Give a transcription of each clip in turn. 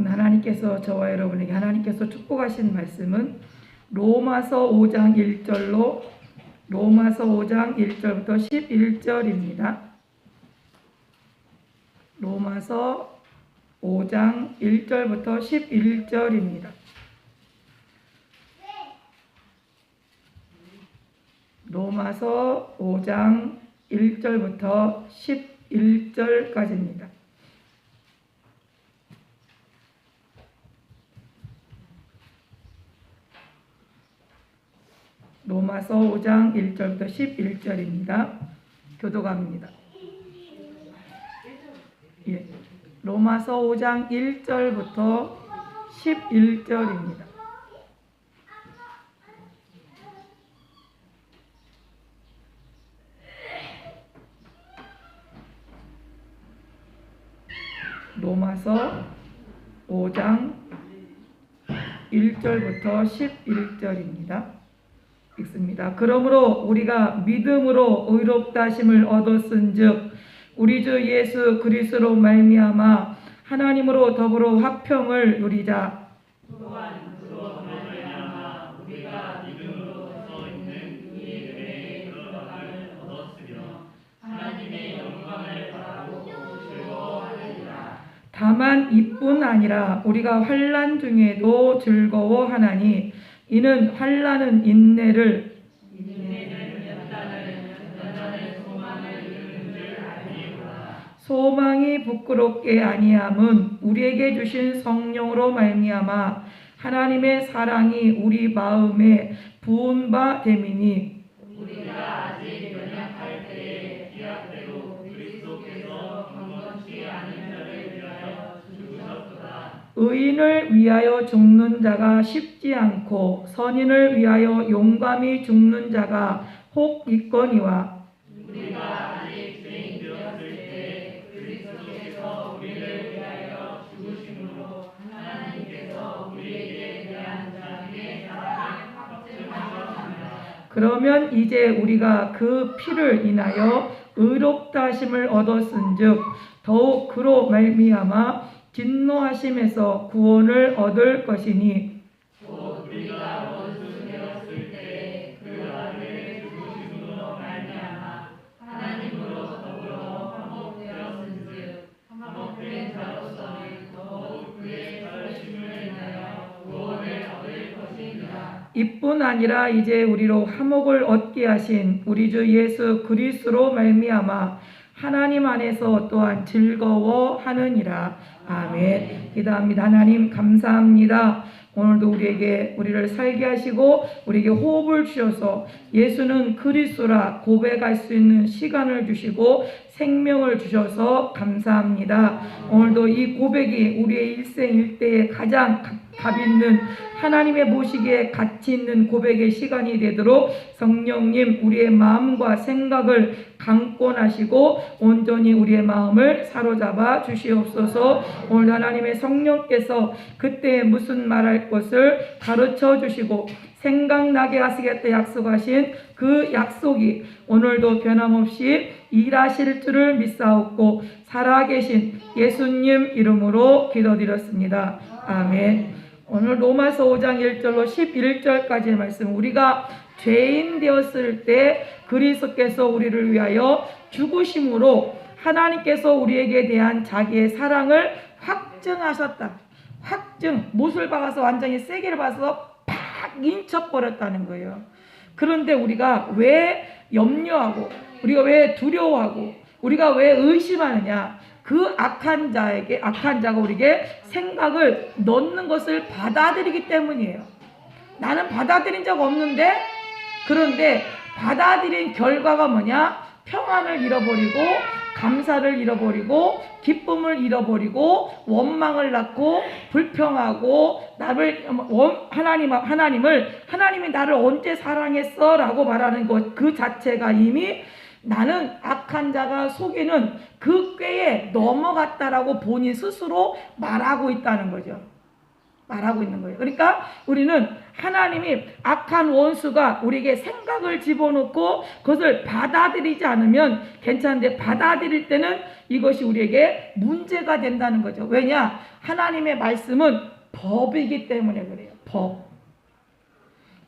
오늘 하나님께서 저와 여러분에게 하나님께서 축복하신 말씀은 로마서 5장 1절로 로마서 5장 1절부터 11절입니다. 로마서 5장 1절부터 11절입니다. 로마서 5장 1절부터 11절까지입니다. 로마서 5장 1절부터 11절입니다. 교도갑니다. 예, 로마서 5장 1절부터 11절입니다. 로마서 5장 1절부터 11절입니다. 읽습니다. 그러므로 우리가 믿음으로 의롭다 하심을 얻었은즉 우리 주 예수 그리스도로 말미암아 하나님으로 더불어 화평을 누리자. 또한 그로 말미암아 우리가 믿음으로 서 있는 이 은혜의 그러함을 얻었으며 하나님의 영광을 바라고 즐거워하느니라. 다만 이뿐 아니라 우리가 환난 중에도 즐거워하나니 이는 환난은 인내를 연단은 소망을 이루는 줄 알미로라. 소망이 부끄럽게 아니함은 우리에게 주신 성령으로 말미암아 하나님의 사랑이 우리 마음에 부은 바 됨이니 우리가 아직 연약할 때에 기약대로 그리스도께서 경건치 않은 자를 위하여 죽으셨도다. 의인을 위하여 죽는 자가 쉽지 않고 선인을 위하여 용감히 죽는 자가 혹 있거니와 우리가 아직 죄인 되었을 때 그리스도께서 우리를 위하여 죽으심으로 하나님께서 우리에게 대한 자기의 사랑을 확증하셨습니다. 그러면 이제 우리가 그 피를 인하여 의롭다 하심을 얻었은즉 더욱 그로 말미암아 진노하심에서 구원을 얻을 것이니 곧 우리가 원수 되었을 때 그 아들의 죽으심으로 말미암아 하나님으로 더불어 화목되었은즉 화목된 자로서는 더욱 그의 자르심을 인하여 구원을 얻을 것이니라. 이뿐 아니라 이제 우리로 화목을 얻게 하신 우리 주 예수 그리스도로 말미암아 하나님 안에서 또한 즐거워하느니라. 아멘. 기도합니다. 하나님 감사합니다. 오늘도 우리를 살게 하시고 우리에게 호흡을 주셔서 예수는 그리스도라 고백할 수 있는 시간을 주시고 생명을 주셔서 감사합니다. 오늘도 이 고백이 우리의 일생일대에 가장 값 있는 하나님의 보시기에 가치 있는 고백의 시간이 되도록 성령님 우리의 마음과 생각을 강권하시고 온전히 우리의 마음을 사로잡아 주시옵소서. 오늘 하나님의 성령께서 그때 무슨 말할 것을 가르쳐 주시고 생각나게 하시겠다 약속하신 그 약속이 오늘도 변함없이 일하실 줄을 믿사옵고 살아계신 예수님 이름으로 기도드렸습니다. 아멘. 오늘 로마서 5장 1절로 11절까지의 말씀, 우리가 죄인 되었을 때 그리스도께서 우리를 위하여 죽으심으로 하나님께서 우리에게 대한 자기의 사랑을 확증하셨다. 확증, 못을 박아서 완전히 세게를 박아서 팍 인쳐버렸다는 거예요. 그런데 우리가 왜 염려하고 우리가 왜 두려워하고 우리가 왜 의심하느냐? 그 악한 자가 우리에게 생각을 넣는 것을 받아들이기 때문이에요. 나는 받아들인 적 없는데, 그런데 받아들인 결과가 뭐냐? 평안을 잃어버리고 감사를 잃어버리고 기쁨을 잃어버리고 원망을 낳고 불평하고 하나님이 나를 언제 사랑했어? 라고 말하는 것 그 자체가 이미 나는 악한 자가 속이는 그 꾀에 넘어갔다라고 본인 스스로 말하고 있다는 거죠. 말하고 있는 거예요. 그러니까 우리는 하나님이 악한 원수가 우리에게 생각을 집어넣고 그것을 받아들이지 않으면 괜찮은데 받아들일 때는 이것이 우리에게 문제가 된다는 거죠. 왜냐? 하나님의 말씀은 법이기 때문에 그래요. 법.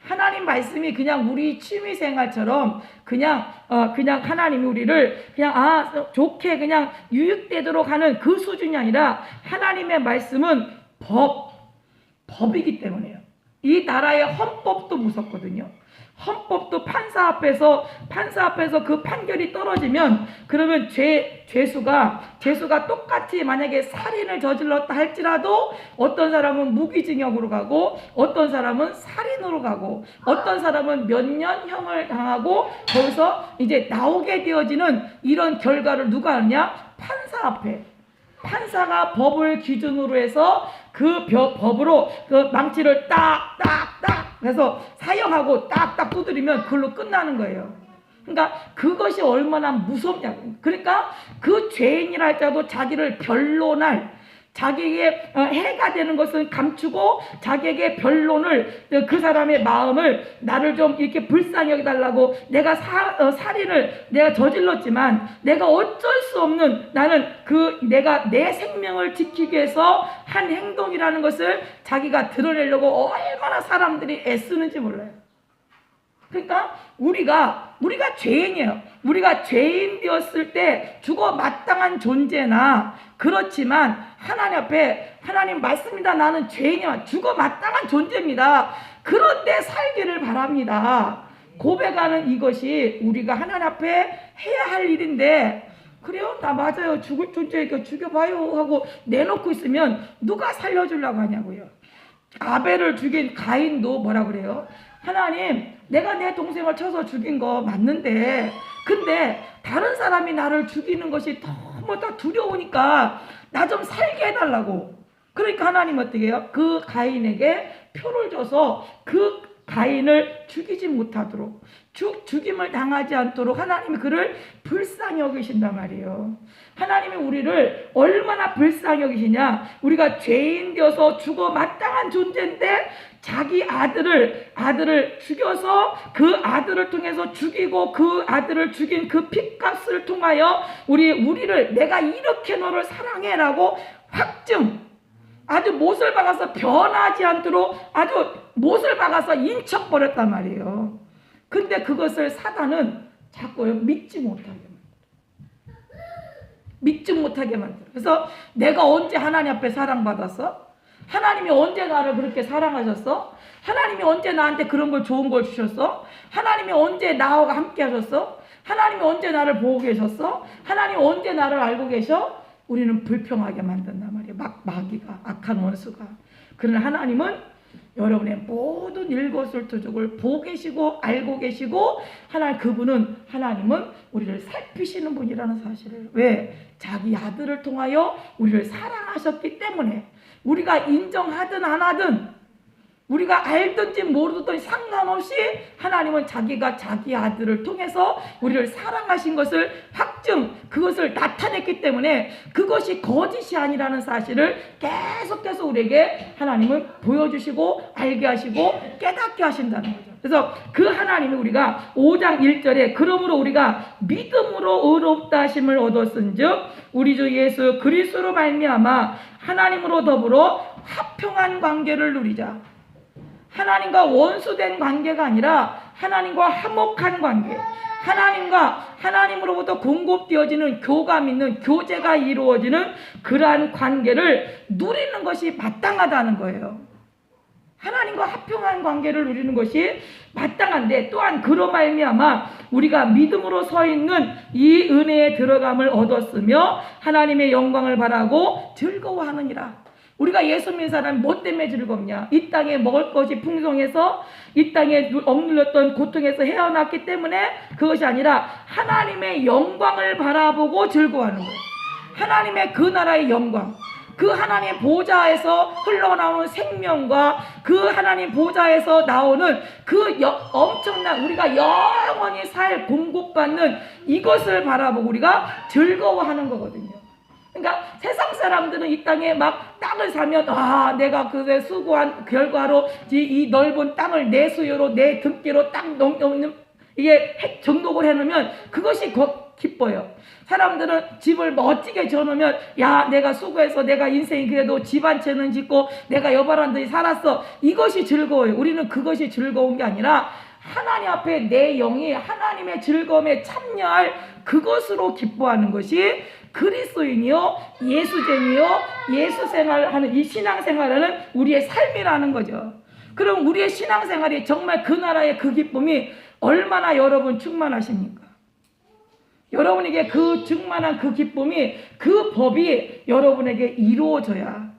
하나님 말씀이 그냥 우리 취미생활처럼 그냥 하나님이 우리를 그냥 좋게 그냥 유익되도록 하는 그 수준이 아니라 하나님의 말씀은 법이기 때문에요. 이 나라의 헌법도 무섭거든요. 헌법도 판사 앞에서 그 판결이 떨어지면 그러면 죄수가 똑같이 만약에 살인을 저질렀다 할지라도 어떤 사람은 무기징역으로 가고 어떤 사람은 살인으로 가고 어떤 사람은 몇 년 형을 당하고 거기서 이제 나오게 되어지는 이런 결과를 누가 하느냐? 판사 앞에. 판사가 법을 기준으로 해서 그 법으로 그 망치를 딱딱딱 해서 사형하고 딱딱 두드리면 그걸로 끝나는 거예요. 그러니까 그것이 얼마나 무섭냐고. 그러니까 그 죄인이라 할지라도 자기를 변론할 자기에게 해가 되는 것은 감추고 자기에게 변론을 그 사람의 마음을 나를 좀 이렇게 불쌍히 여기달라고 내가 살인을 내가 저질렀지만 내가 어쩔 수 없는 나는 내가 내 생명을 지키기 위해서 한 행동이라는 것을 자기가 드러내려고 얼마나 사람들이 애쓰는지 몰라요. 그러니까 우리가 죄인이에요. 우리가 죄인 되었을 때 죽어 마땅한 존재나 그렇지만 하나님 앞에 하나님 맞습니다. 나는 죄인이야. 죽어 마땅한 존재입니다. 그런데 살기를 바랍니다. 고백하는 이것이 우리가 하나님 앞에 해야 할 일인데 그래요? 나 맞아요. 죽을 존재니까 죽여봐요 하고 내놓고 있으면 누가 살려주려고 하냐고요. 아벨을 죽인 가인도 뭐라 그래요? 하나님, 내가 내 동생을 쳐서 죽인 거 맞는데 근데 다른 사람이 나를 죽이는 것이 너무 다 두려우니까 나 좀 살게 해달라고. 그러니까 하나님 어떻게 해요? 그 가인에게 표를 줘서 그 가인을 죽이지 못하도록 죽임을 당하지 않도록 하나님이 그를 불쌍히 여기신단 말이에요. 하나님이 우리를 얼마나 불쌍히 여기시냐. 우리가 죄인 되어서 죽어 마땅한 존재인데 자기 아들을 죽여서 그 아들을 통해서 죽이고 그 아들을 죽인 그 핏값을 통하여 우리를 내가 이렇게 너를 사랑해라고 확증 아주 못을 박아서 변하지 않도록 아주 못을 박아서 인척버렸단 말이에요. 근데 그것을 사단은 자꾸 믿지 못하게 만들어. 그래서 내가 언제 하나님 앞에 사랑받았어? 하나님이 언제 나를 그렇게 사랑하셨어? 하나님이 언제 나한테 그런 걸 좋은 걸 주셨어? 하나님이 언제 나와 함께 하셨어? 하나님이 언제 나를 보고 계셨어? 하나님이 언제 나를 알고 계셔? 우리는 불평하게 만든단 말이에요. 마귀가, 악한 원수가. 그러나 하나님은 여러분의 모든 일거수일투족을 보고 계시고 알고 계시고 하나님은 우리를 살피시는 분이라는 사실을. 왜? 자기 아들을 통하여 우리를 사랑하셨기 때문에 우리가 인정하든 안 하든 우리가 알든지 모르든 상관없이 하나님은 자기가 자기 아들을 통해서 우리를 사랑하신 것을 그것을 나타냈기 때문에 그것이 거짓이 아니라는 사실을 계속해서 우리에게 하나님은 보여주시고 알게 하시고 깨닫게 하신다는 거죠. 그래서 그 하나님이 우리가 5장 1절에 그러므로 우리가 믿음으로 의롭다 하심을 얻었은즉 우리 주 예수 그리스도로 말미암아 하나님으로 더불어 화평한 관계를 누리자. 하나님과 원수된 관계가 아니라 하나님과 화목한 관계, 하나님으로부터 공급되어지는 교감 있는 교제가 이루어지는 그러한 관계를 누리는 것이 마땅하다는 거예요. 하나님과 화평한 관계를 누리는 것이 마땅한데 또한 그로 말미암아 우리가 믿음으로 서 있는 이 은혜에 들어감을 얻었으며 하나님의 영광을 바라고 즐거워하느니라. 우리가 예수 믿는 사람이 뭐 때문에 즐겁냐? 이 땅에 먹을 것이 풍성해서 이 땅에 억눌렸던 고통에서 헤어났기 때문에 그것이 아니라 하나님의 영광을 바라보고 즐거워하는 거예요. 하나님의 그 나라의 영광, 그 하나님의 보좌에서 흘러나오는 생명과 그 하나님 보좌에서 나오는 그 엄청난 우리가 영원히 살 공급받는 이것을 바라보고 우리가 즐거워하는 거거든요. 그러니까 세상 사람들은 이 땅에 막 땅을 사면 내가 그에 수고한 결과로 이 넓은 땅을 내 수요로 내 등기로 땅 이게 등록을 해놓으면 그것이 기뻐요. 사람들은 집을 멋지게 지어놓으면 내가 수고해서 내가 인생이 그래도 집 한 채는 짓고 내가 여바란 데 살았어. 이것이 즐거워요. 우리는 그것이 즐거운 게 아니라 하나님 앞에 내 영이 하나님의 즐거움에 참여할 그것으로 기뻐하는 것이 그리스도인이요 예수쟁이요 예수생활하는 이 신앙생활하는 우리의 삶이라는 거죠. 그럼 우리의 신앙생활이 정말 그 나라의 그 기쁨이 얼마나 여러분 충만하십니까? 여러분에게 그 충만한 그 기쁨이 그 법이 여러분에게 이루어져야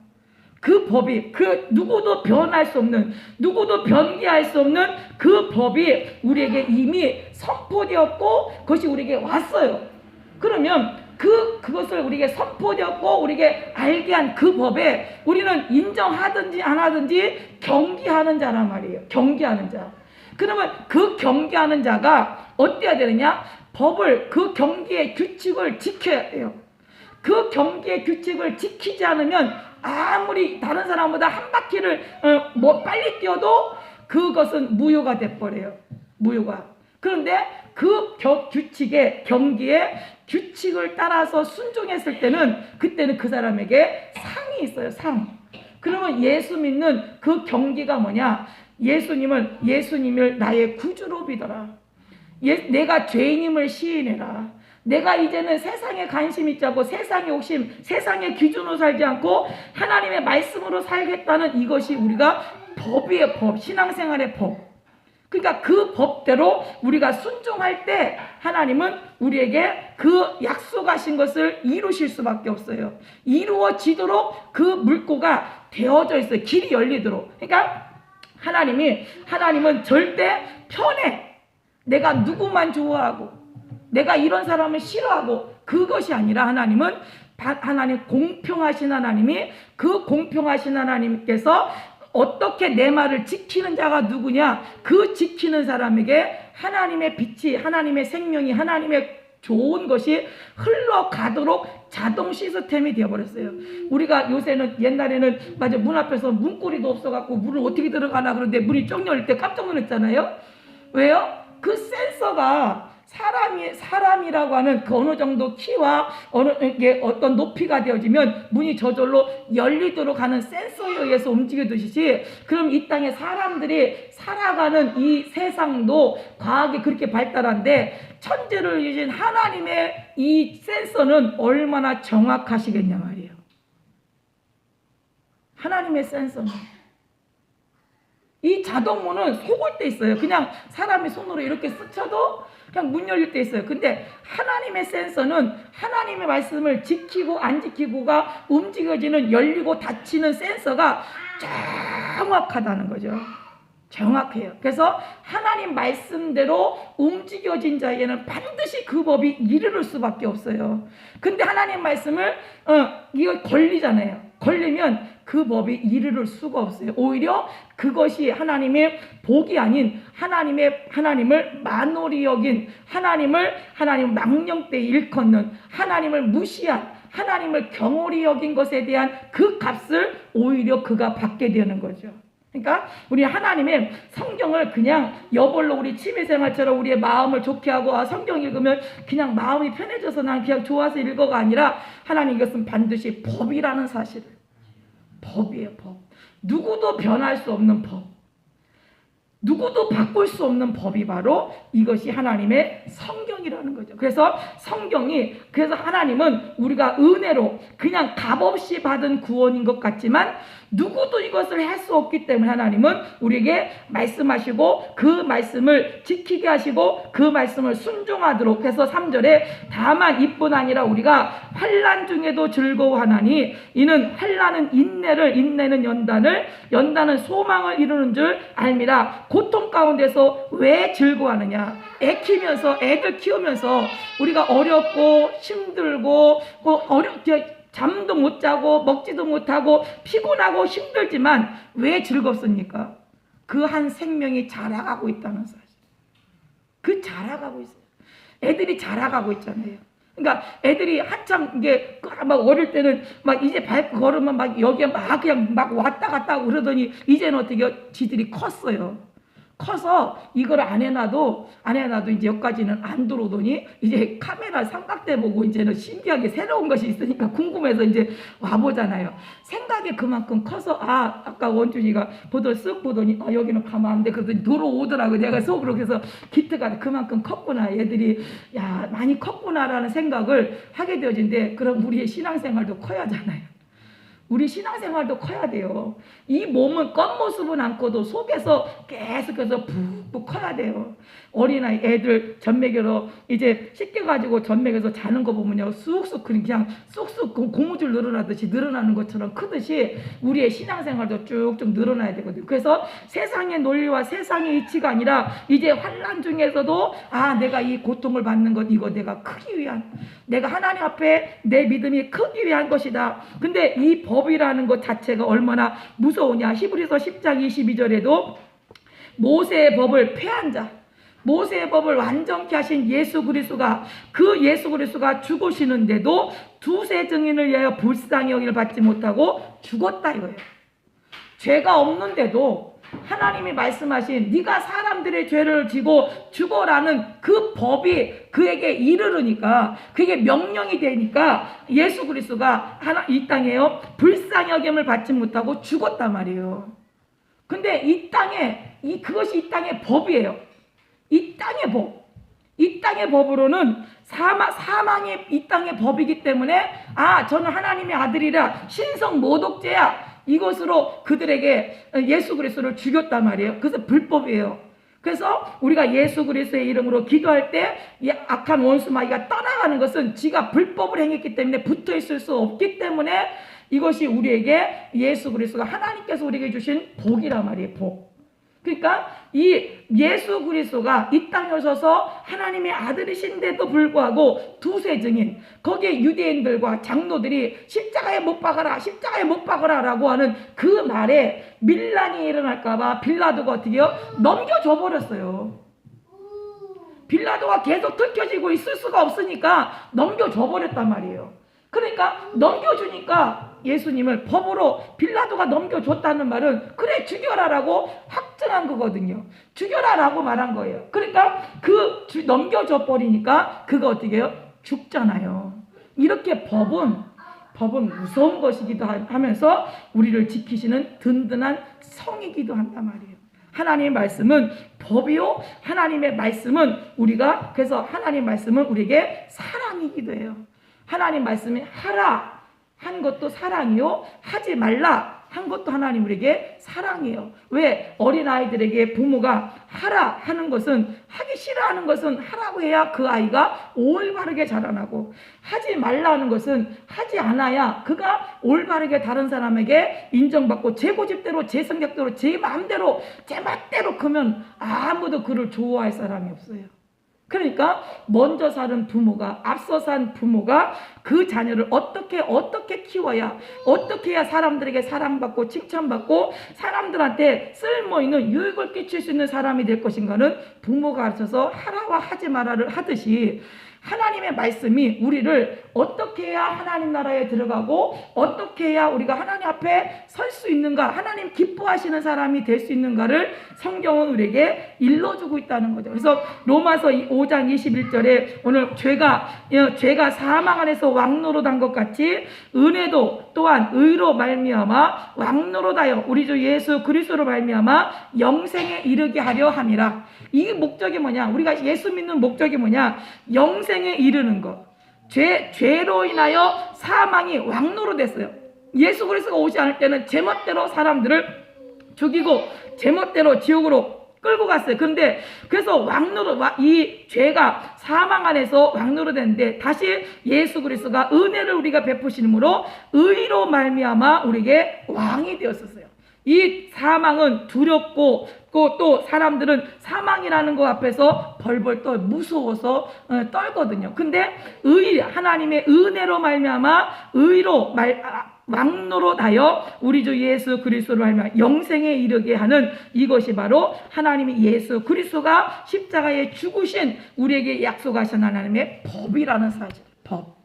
그 법이 그 누구도 변할 수 없는 누구도 변기할 수 없는 그 법이 우리에게 이미 선포되었고 그것이 우리에게 왔어요. 그러면 그것을 우리에게 선포되었고 우리에게 알게 한 그 법에 우리는 인정하든지 안 하든지 경계하는 자란 말이에요. 경계하는 자. 그러면 그 경계하는 자가 어때야 되느냐? 법을 그 경계의 규칙을 지켜야 돼요. 그 경계의 규칙을 지키지 않으면 아무리 다른 사람보다 한 바퀴를 빨리 뛰어도 그것은 무효가 돼버려요. 무효가. 그런데 그 규칙의 경계의 규칙을 따라서 순종했을 때는 그때는 그 사람에게 상이 있어요. 상. 그러면 예수 믿는 그 경계가 뭐냐? 예수님을 나의 구주로 믿어라. 내가 죄인임을 시인해라. 내가 이제는 세상에 관심 있지 않고 세상의 욕심, 세상의 기준으로 살지 않고 하나님의 말씀으로 살겠다는 이것이 우리가 법이에요. 법, 신앙생활의 법. 그러니까 그 법대로 우리가 순종할 때 하나님은 우리에게 그 약속하신 것을 이루실 수밖에 없어요. 이루어지도록 그 물꼬가 되어져 있어요. 길이 열리도록. 그러니까 하나님은 절대 편해. 내가 누구만 좋아하고 내가 이런 사람을 싫어하고 그것이 아니라 하나님 공평하신 하나님이 그 공평하신 하나님께서 어떻게 내 말을 지키는 자가 누구냐? 그 지키는 사람에게 하나님의 빛이 하나님의 생명이 하나님의 좋은 것이 흘러가도록 자동 시스템이 되어버렸어요. 우리가 요새는 옛날에는 문 앞에서 문고리도 없어갖고 문을 어떻게 들어가나 그런데 문이 쩍 열릴 때 깜짝 놀랐잖아요. 왜요? 그 센서가 사람이라고 하는 그 어느 정도 키와 어떤 높이가 되어지면 문이 저절로 열리도록 하는 센서에 의해서 움직여두시지. 그럼 이 땅에 사람들이 살아가는 이 세상도 과학이 그렇게 발달한데 천지를 이루신 하나님의 이 센서는 얼마나 정확하시겠냐 말이에요. 하나님의 센서는 이 자동문은 속을 때 있어요. 그냥 사람이 손으로 이렇게 스쳐도 그냥 문 열릴 때 있어요. 근데 하나님의 센서는 하나님의 말씀을 지키고 안 지키고가 움직여지는 열리고 닫히는 센서가 정확하다는 거죠. 정확해요. 그래서 하나님 말씀대로 움직여진 자에게는 반드시 그 법이 이르를 수밖에 없어요. 근데 하나님 말씀을 이거 걸리잖아요. 걸리면 그 법이 이르를 수가 없어요. 오히려 그것이 하나님의 복이 아닌 하나님을 만홀히 여긴 하나님을 망령되이 일컫는 하나님을 무시한 하나님을 경홀히 여긴 것에 대한 그 값을 오히려 그가 받게 되는 거죠. 그러니까 우리 하나님의 성경을 그냥 여벌로 우리 취미생활처럼 우리의 마음을 좋게 하고 성경 읽으면 그냥 마음이 편해져서 난 그냥 좋아서 읽어가 아니라 하나님 이것은 반드시 법이라는 사실을 법이에요. 법. 누구도 변할 수 없는 법. 누구도 바꿀 수 없는 법이 바로 이것이 하나님의 성경이라는 거죠. 그래서 하나님은 우리가 은혜로 그냥 값없이 받은 구원인 것 같지만 누구도 이것을 할 수 없기 때문에 하나님은 우리에게 말씀하시고 그 말씀을 지키게 하시고 그 말씀을 순종하도록 해서 3절에 다만 이뿐 아니라 우리가 환난 중에도 즐거워하나니 이는 환난은 인내는 연단은 소망을 이루는 줄 알미라. 고통 가운데서 왜 즐거워하느냐? 애들 키우면서 우리가 어렵고 힘들고 잠도 못 자고 먹지도 못하고 피곤하고 힘들지만 왜 즐겁습니까? 그 한 생명이 자라가고 있다는 사실. 자라가고 있어요. 애들이 자라가고 있잖아요. 그러니까 애들이 한참 이게 막 어릴 때는 막 이제 밟고 걸으면 막 여기에 막 그냥 막 왔다 갔다 하고 그러더니 이제는 어떻게 지들이 컸어요. 커서 이걸 안 해놔도 이제 여기까지는 안 들어오더니 이제 카메라 삼각대 보고 이제는 신기하게 새로운 것이 있으니까 궁금해서 이제 와보잖아요. 생각이 그만큼 커서 아까 원준이가 쓱 보더니 여기는 가면 안 돼 그러더니 들어오더라고. 내가 속으로 그래서 기특하다. 그만큼 컸구나. 얘들이 야 많이 컸구나라는 생각을 하게 되어진데 그럼 우리의 신앙생활도 커야 하잖아요. 우리 신앙생활도 커야 돼요. 이 몸은 겉모습은 않고도 속에서 계속해서 푹푹 커야 돼요. 어린아이 애들 젖먹이로 이제 씻겨가지고 젖먹여서 자는 거 보면요 쑥쑥 그냥 쑥쑥 고무줄 늘어나듯이 늘어나는 것처럼 크듯이 우리의 신앙생활도 쭉쭉 늘어나야 되거든요. 그래서 세상의 논리와 세상의 이치가 아니라 이제 환난 중에서도 내가 이 고통을 받는 것 이거 내가 크기 위한 내가 하나님 앞에 내 믿음이 크기 위한 것이다. 근데 이 법이라는 것 자체가 얼마나 무서우냐. 히브리서 10장 22절에도 모세의 법을 폐한 자 모세의 법을 완전케 하신 예수 그리스도가 그 예수 그리스도가 죽으시는데도 두세 증인을 위하여 불쌍히 여기를 받지 못하고 죽었다 이거예요. 죄가 없는데도 하나님이 말씀하신 네가 사람들의 죄를 지고 죽어라는 그 법이 그에게 이르르니까 그게 명령이 되니까 예수 그리스도가 이 땅에요 불쌍히 여김을 받지 못하고 죽었단 말이에요. 근데 이 땅에 그것이 이 땅의 법이에요. 이 땅의 법. 이 땅의 법으로는 사망이 이 땅의 법이기 때문에 저는 하나님의 아들이라 신성 모독죄야. 이것으로 그들에게 예수 그리스도를 죽였단 말이에요. 그래서 불법이에요. 그래서 우리가 예수 그리스도의 이름으로 기도할 때 악한 원수 마귀가 떠나가는 것은 지가 불법을 행했기 때문에 붙어 있을 수 없기 때문에 이것이 우리에게 예수 그리스도가 하나님께서 우리에게 주신 복이란 말이에요. 복. 그러니까 이 예수 그리스도가 이 땅에 오셔서 하나님의 아들이신데도 불구하고 두세 증인 거기에 유대인들과 장로들이 십자가에 못 박아라 십자가에 못 박아라 라고 하는 그 말에 밀란이 일어날까봐 빌라도가 어떻게 해요? 넘겨줘 버렸어요. 빌라도가 계속 들켜지고 있을 수가 없으니까 넘겨줘 버렸단 말이에요. 그러니까 넘겨주니까 예수님을 법으로 빌라도가 넘겨줬다는 말은 그래 죽여라라고 확증한 거거든요. 죽여라라고 말한 거예요. 그러니까 넘겨줘 버리니까 그거 어떻게 해요? 죽잖아요. 이렇게 법은 무서운 것이기도 하면서 우리를 지키시는 든든한 성이기도 한단 말이에요. 하나님의 말씀은 법이요 하나님의 말씀은 그래서 하나님의 말씀은 우리에게 사랑이기도 해요. 하나님 말씀이 하라 한 것도 사랑이요 하지 말라 한 것도 하나님 우리에게 사랑이에요. 왜 어린아이들에게 부모가 하라 하는 것은 하기 싫어하는 것은 하라고 해야 그 아이가 올바르게 자라나고 하지 말라 하는 것은 하지 않아야 그가 올바르게 다른 사람에게 인정받고 제 고집대로 제 성격대로 제 마음대로 제 맛대로 크면 아무도 그를 좋아할 사람이 없어요. 그러니까 먼저 사는 부모가 앞서 산 부모가 그 자녀를 어떻게 키워야 어떻게 해야 사람들에게 사랑받고 칭찬받고 사람들한테 쓸모있는 유익을 끼칠 수 있는 사람이 될 것인가는 부모가 가르쳐서 하라와 하지 마라를 하듯이 하나님의 말씀이 우리를 어떻게 해야 하나님 나라에 들어가고 어떻게 해야 우리가 하나님 앞에 설 수 있는가 하나님 기뻐하시는 사람이 될 수 있는가를 성경은 우리에게 일러주고 있다는 거죠. 그래서 로마서 5장 21절에 오늘 죄가 사망 안에서 왕노릇한 것 같이 은혜도 또한 의로 말미암아 왕노릇하여 우리 주 예수 그리스도로 말미암아 영생에 이르게 하려 함이라. 이 목적이 뭐냐? 우리가 예수 믿는 목적이 뭐냐? 영생에 이르는 것. 죄로 인하여 사망이 왕노릇했어요. 예수 그리스도가 오지 않을 때는 제멋대로 사람들을 죽이고 제멋대로 지옥으로 끌고 갔어요. 그런데 그래서 이 죄가 사망 안에서 왕노릇했는데 다시 예수 그리스도가 은혜를 우리가 베푸심으로 의로 말미암아 우리에게 왕이 되었었어요. 이 사망은 두렵고 또 사람들은 사망이라는 것 앞에서 벌벌 떨 무서워서 떨거든요. 근데 하나님의 은혜로 말미암아 의로 왕노릇하여 우리 주 예수 그리스도로 말미암아 영생에 이르게 하는 이것이 바로 하나님의 예수 그리스도가 십자가에 죽으신 우리에게 약속하신 하나님의 법이라는 사실. 법.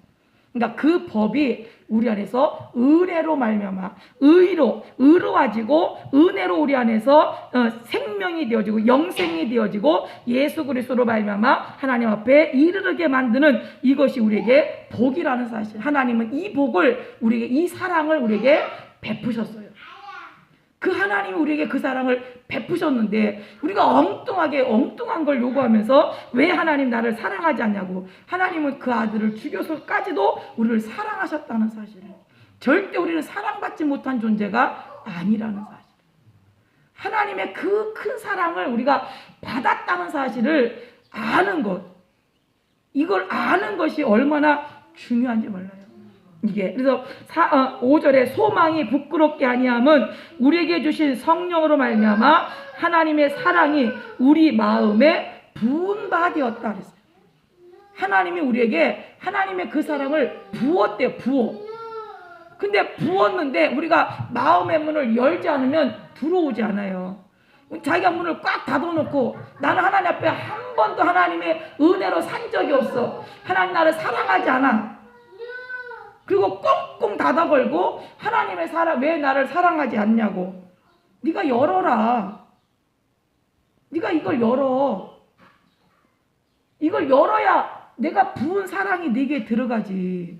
그러니까 그 법이 우리 안에서 은혜로 말미암아 의로워지고 은혜로 우리 안에서 생명이 되어지고 영생이 되어지고 예수 그리스도로 말미암아 하나님 앞에 이르게 만드는 이것이 우리에게 복이라는 사실. 하나님은 이 복을 우리에게, 이 사랑을 우리에게 베푸셨어요. 그 하나님이 우리에게 그 사랑을 베푸셨는데 우리가 엉뚱한 걸 요구하면서 왜 하나님 나를 사랑하지 않냐고. 하나님은 그 아들을 죽여서까지도 우리를 사랑하셨다는 사실을, 절대 우리는 사랑받지 못한 존재가 아니라는 사실, 하나님의 그 큰 사랑을 우리가 받았다는 사실을 아는 것, 이걸 아는 것이 얼마나 중요한지 몰라요. 이게 그래서 5절에 소망이 부끄럽게 아니함은 우리에게 주신 성령으로 말미암아 하나님의 사랑이 우리 마음에 부은 바 되었다 그랬어요. 하나님이 우리에게 하나님의 그 사랑을 부었대요. 근데 부었는데 우리가 마음의 문을 열지 않으면 들어오지 않아요. 자기가 문을 꽉 닫아놓고 나는 하나님 앞에 한 번도 하나님의 은혜로 산 적이 없어, 하나님 나를 사랑하지 않아, 그리고 꽁꽁 닫아 걸고 하나님의 사랑, 왜 나를 사랑하지 않냐고. 네가 열어라. 네가 이걸 열어. 이걸 열어야 내가 부은 사랑이 네게 들어가지.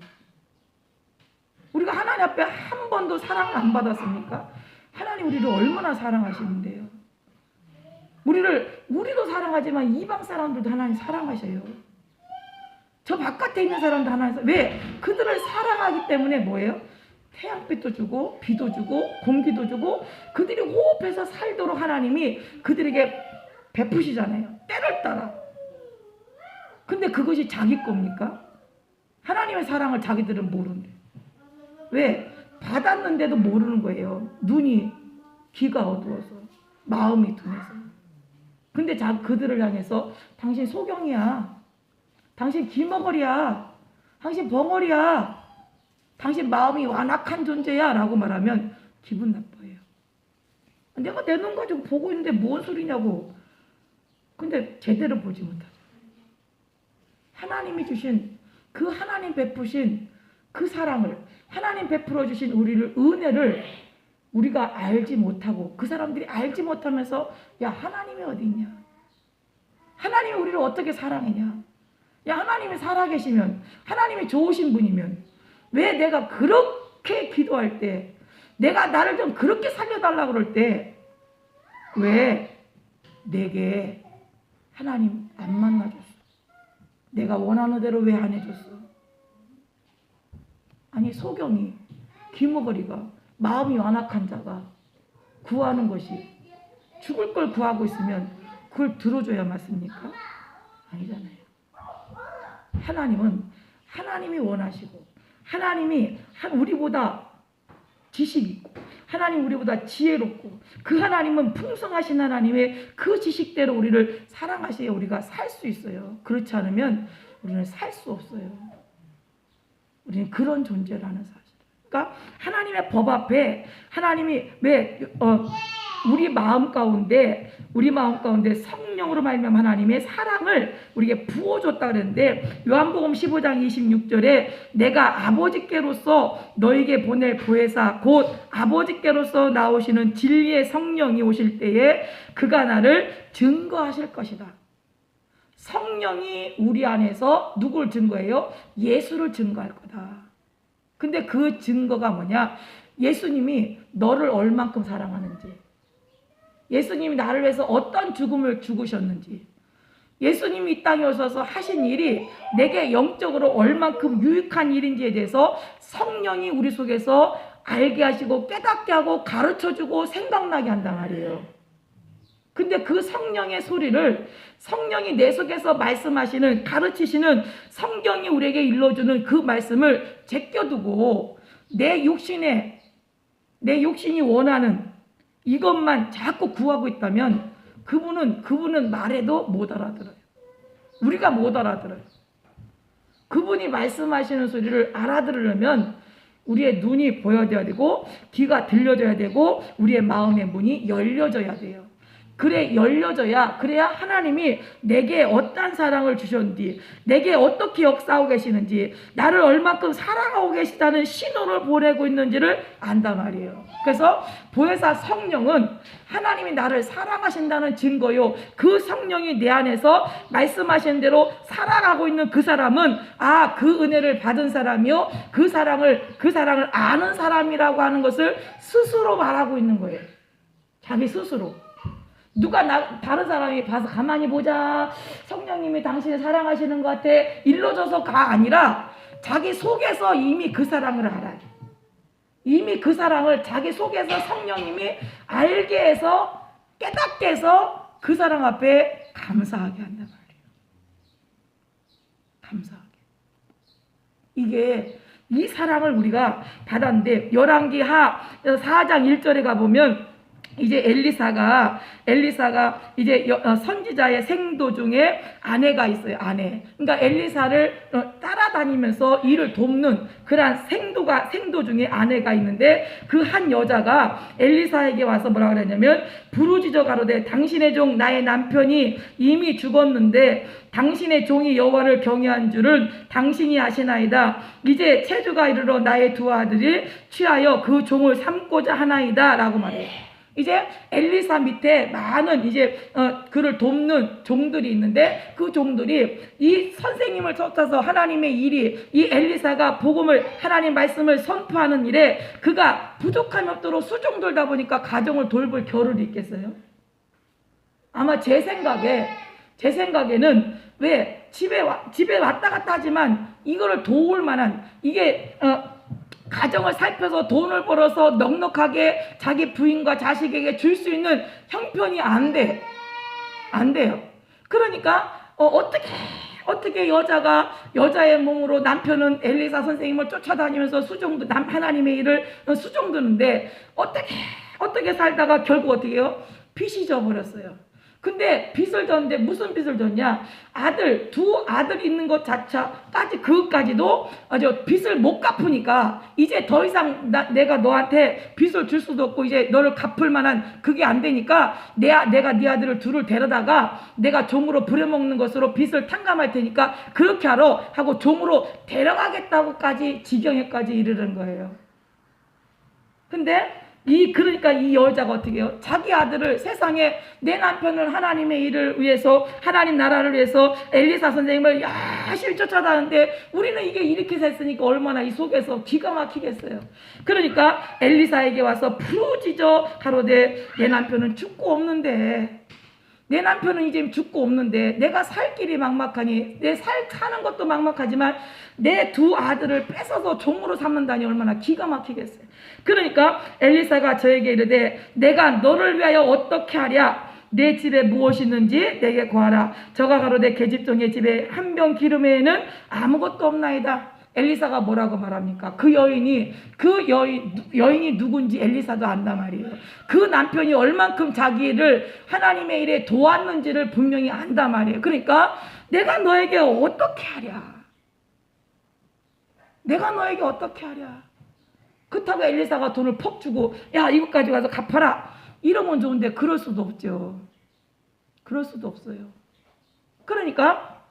우리가 하나님 앞에 한 번도 사랑을 안 받았습니까? 하나님 우리를 얼마나 사랑하시는데요. 우리도 사랑하지만 이방 사람들도 하나님 사랑하셔요. 저 바깥에 있는 사람도 하나님, 왜? 그들을 사랑하기 때문에 뭐예요? 태양빛도 주고 비도 주고 공기도 주고 그들이 호흡해서 살도록 하나님이 그들에게 베푸시잖아요. 때를 따라. 근데 그것이 자기 겁니까? 하나님의 사랑을 자기들은 모르는데. 왜? 받았는데도 모르는 거예요. 눈이, 귀가 어두워서, 마음이 둔해서. 근데 그들을 향해서 당신 소경이야, 당신 귀머거리야, 당신 벙어리야, 당신 마음이 완악한 존재야 라고 말하면 기분 나빠요. 내가 내 눈 가지고 보고 있는데 뭔 소리냐고. 근데 제대로 보지 못하죠. 하나님이 주신 그 하나님 베푸신 그 사랑을, 하나님 베풀어 주신 우리를, 은혜를 우리가 알지 못하고 그 사람들이 알지 못하면서 야 하나님이 어디 있냐, 하나님이 우리를 어떻게 사랑했냐, 야 하나님이 살아계시면, 하나님이 좋으신 분이면 왜 내가 그렇게 기도할 때, 내가 나를 좀 그렇게 살려달라 그럴 때 왜 내게 하나님 안 만나줬어? 내가 원하는 대로 왜 안 해줬어? 아니 소경이, 귀머거리가, 마음이 완악한 자가 구하는 것이, 죽을 걸 구하고 있으면 그걸 들어줘야 맞습니까? 아니잖아요. 하나님은 하나님이 원하시고, 하나님이 우리보다 지식이 있고, 하나님 우리보다 지혜롭고, 그 하나님은 풍성하신 하나님의 그 지식대로 우리를 사랑하셔야 우리가 살 수 있어요. 그렇지 않으면 우리는 살 수 없어요. 우리는 그런 존재라는 사실. 그러니까 하나님의 법 앞에 하나님이 왜 우리 마음 가운데 성령으로 말미암아 하나님의 사랑을 우리에게 부어줬다 그랬는데, 요한복음 15장 26절에 내가 아버지께로서 너에게 보낼 보혜사 곧 아버지께로서 나오시는 진리의 성령이 오실 때에 그가 나를 증거하실 것이다. 성령이 우리 안에서 누굴 증거해요? 예수를 증거할 거다. 근데 그 증거가 뭐냐? 예수님이 너를 얼만큼 사랑하는지, 예수님이 나를 위해서 어떤 죽음을 죽으셨는지, 예수님이 이 땅에 오셔서 하신 일이 내게 영적으로 얼만큼 유익한 일인지에 대해서 성령이 우리 속에서 알게 하시고 깨닫게 하고 가르쳐주고 생각나게 한단 말이에요. 근데 그 성령의 소리를, 성령이 내 속에서 말씀하시는, 가르치시는, 성경이 우리에게 일러주는 그 말씀을 제껴두고 내 욕신이 원하는 이것만 자꾸 구하고 있다면 그분은 말해도 못 알아들어요. 우리가 못 알아들어요. 그분이 말씀하시는 소리를 알아들으려면 우리의 눈이 보여져야 되고 귀가 들려져야 되고 우리의 마음의 문이 열려져야 돼요. 그래 열려져야 그래야 하나님이 내게 어떤 사랑을 주셨는지 내게 어떻게 역사하고 계시는지 나를 얼만큼 사랑하고 계시다는 신호를 보내고 있는지를 안단 말이에요. 그래서 보혜사 성령은 하나님이 나를 사랑하신다는 증거요. 그 성령이 내 안에서 말씀하신 대로 살아가고 있는 그 사람은 그 은혜를 받은 사람이요. 그 사랑을 아는 사람이라고 하는 것을 스스로 말하고 있는 거예요. 자기 스스로. 다른 사람이 봐서 가만히 보자. 성령님이 당신을 사랑하시는 것 같아. 일러줘서가 아니라 자기 속에서 이미 그 사랑을 알아요. 이미 그 사랑을 자기 속에서 성령님이 알게 해서 깨닫게 해서 그 사랑 앞에 감사하게 한단 말이에요. 감사하게. 이게 이 사랑을 우리가 받았는데 열왕기하 4장 1절에 가보면 이제 엘리사가 이제 선지자의 생도 중에 아내가 있어요. 아내. 그러니까 엘리사를 따라다니면서 일을 돕는 그러한 생도 중에 아내가 있는데 그 한 여자가 엘리사에게 와서 뭐라 그랬냐면 부르짖어 가로되 당신의 종 나의 남편이 이미 죽었는데 당신의 종이 여호와를 경외한 줄은 당신이 아시나이다. 이제 체주가 이르러 나의 두 아들이 취하여 그 종을 삼고자 하나이다 라고 말해요. 이제 엘리사 밑에 많은 이제 그를 돕는 종들이 있는데 그 종들이 이 선생님을 쫓아서 하나님의 일이 이 엘리사가 복음을 하나님 말씀을 선포하는 일에 그가 부족함이 없도록 수종들다 보니까 가정을 돌볼 겨를이 있겠어요? 아마 제 생각에는 왜 집에 왔다 갔다 하지만 이거를 도울 만한 이게 가정을 살펴서 돈을 벌어서 넉넉하게 자기 부인과 자식에게 줄 수 있는 형편이 안 돼요. 그러니까 어떻게 여자의 몸으로 남편은 엘리사 선생님을 쫓아다니면서 하나님의 일을 수종드는데 어떻게 살다가 결국 어떻게 해요? 빚이 져버렸어요. 근데 빚을 졌는데 무슨 빚을 졌냐? 두 아들 있는 것 자체까지 그것까지도 빚을 못 갚으니까 이제 더 이상 내가 너한테 빚을 줄 수도 없고 이제 너를 갚을 만한 그게 안 되니까 내가 네 아들을 둘을 데려다가 내가 종으로 부려먹는 것으로 빚을 탕감할 테니까 그렇게 하고 종으로 데려가겠다고까지 지경에까지 이르는 거예요. 근데 그러니까 이 여자가 어떻게 해요? 자기 아들을 세상에 내 남편을 하나님의 일을 위해서 하나님 나라를 위해서 엘리사 선생님을 열심히 쫓아다니는데 우리는 이게 이렇게 됐으니까 얼마나 이 속에서 기가 막히겠어요. 그러니까 엘리사에게 와서 부르짖어 가로되 내 남편은 죽고 없는데 내 남편은 이제 죽고 없는데 내가 살 길이 막막하니 사는 것도 막막하지만 내 두 아들을 뺏어서 종으로 삼는다니 얼마나 기가 막히겠어요. 그러니까 엘리사가 저에게 이르되 내가 너를 위하여 어떻게 하랴? 내 집에 무엇이 있는지 내게 구하라. 저가 가로되 계집종의 집에 한 병 기름에는 아무것도 없나이다. 엘리사가 뭐라고 말합니까? 그 여인이 누군지 엘리사도 안단 말이에요. 그 남편이 얼만큼 자기를 하나님의 일에 도왔는지를 분명히 안단 말이에요. 그러니까 내가 너에게 어떻게 하랴? 그렇다고 엘리사가 돈을 퍽 주고 야 이것 가지고 가서 갚아라 이러면 좋은데 그럴 수도 없죠. 그럴 수도 없어요. 그러니까